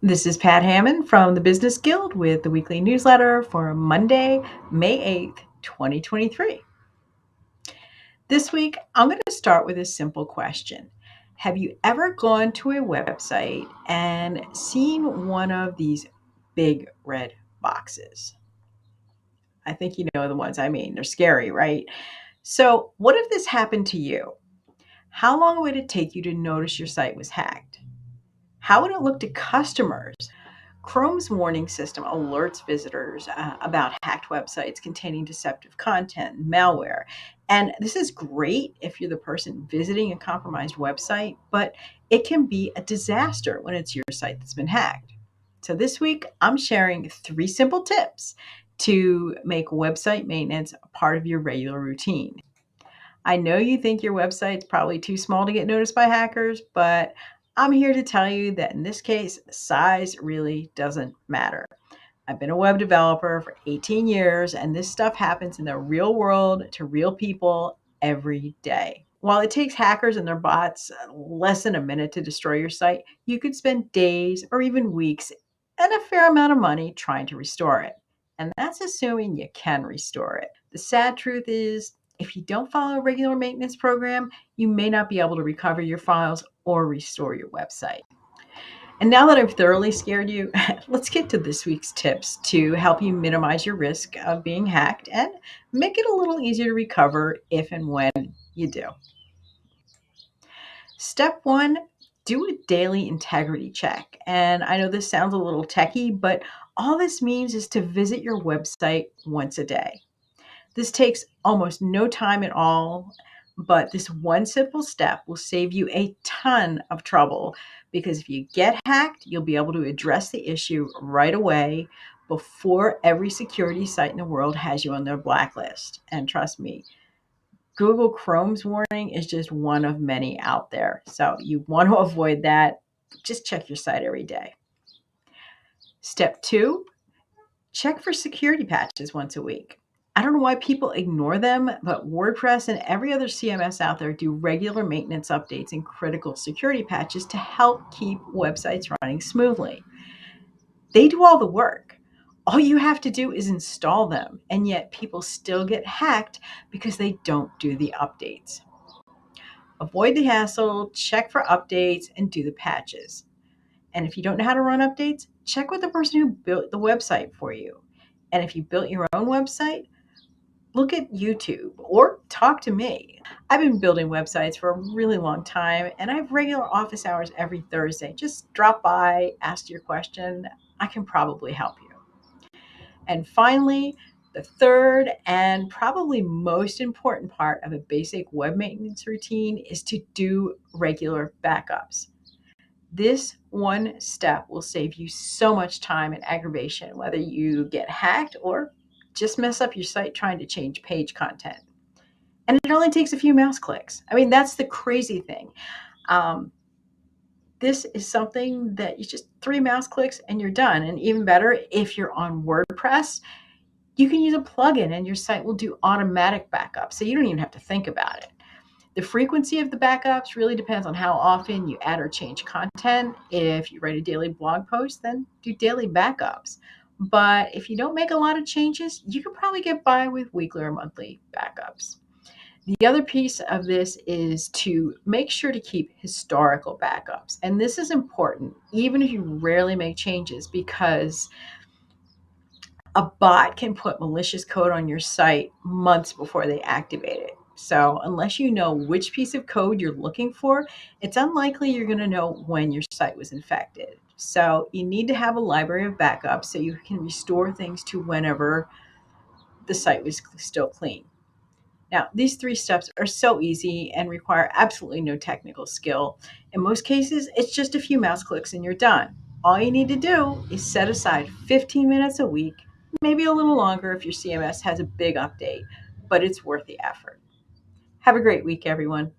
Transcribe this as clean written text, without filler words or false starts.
This is Pat Hammond from the Business Guild with the weekly newsletter for Monday, May 8th, 2023. This week, I'm going to start with a simple question. Have you ever gone to a website and seen one of these big red boxes? I think you know the ones I mean. They're scary, right? So, what if this happened to you? How long would it take you to notice your site was hacked? How would it look to customers? Chrome's warning system alerts visitors about hacked websites containing deceptive content and malware. And this is great if you're the person visiting a compromised website, but it can be a disaster when it's your site that's been hacked. So this week, I'm sharing 3 simple tips to make website maintenance a part of your regular routine. I know you think your website's probably too small to get noticed by hackers, but I'm here to tell you that in this case, size really doesn't matter. I've been a web developer for 18 years, and this stuff happens in the real world to real people every day. While it takes hackers and their bots less than a minute to destroy your site, you could spend days or even weeks and a fair amount of money trying to restore it. And that's assuming you can restore it. The sad truth is, if you don't follow a regular maintenance program, you may not be able to recover your files or restore your website. And now that I've thoroughly scared you, let's get to this week's tips to help you minimize your risk of being hacked and make it a little easier to recover if and when you do. Step one, do a daily integrity check. And I know this sounds a little techy, but all this means is to visit your website once a day. This takes almost no time at all, but this one simple step will save you a ton of trouble because if you get hacked, you'll be able to address the issue right away before every security site in the world has you on their blacklist. And trust me, Google Chrome's warning is just one of many out there. So you want to avoid that. Just check your site every day. Step two, check for security patches once a week. I don't know why people ignore them, but WordPress and every other CMS out there do regular maintenance updates and critical security patches to help keep websites running smoothly. They do all the work. All you have to do is install them, and yet people still get hacked because they don't do the updates. Avoid the hassle, check for updates, and do the patches. And if you don't know how to run updates, check with the person who built the website for you. And if you built your own website, look at YouTube or talk to me. I've been building websites for a really long time and I have regular office hours every Thursday. Just drop by, ask your question. I can probably help you. And finally, the third and probably most important part of a basic web maintenance routine is to do regular backups. This one step will save you so much time and aggravation, whether you get hacked or just mess up your site trying to change page content. And it only takes a few mouse clicks. I mean, that's the crazy thing. Um, this is something that you just 3 mouse clicks and you're done. And even better, if you're on WordPress, you can use a plugin and your site will do automatic backup. So you don't even have to think about it. The frequency of the backups really depends on how often you add or change content. If you write a daily blog post, then do daily backups. But if you don't make a lot of changes, you can probably get by with weekly or monthly backups. The other piece of this is to make sure to keep historical backups. And this is important, even if you rarely make changes, because a bot can put malicious code on your site months before they activate it. So, unless you know which piece of code you're looking for, it's unlikely you're going to know when your site was infected. So, you need to have a library of backups so you can restore things to whenever the site was still clean. Now, these 3 steps are so easy and require absolutely no technical skill. In most cases, it's just a few mouse clicks and you're done. All you need to do is set aside 15 minutes a week, maybe a little longer if your CMS has a big update, but it's worth the effort. Have a great week, everyone.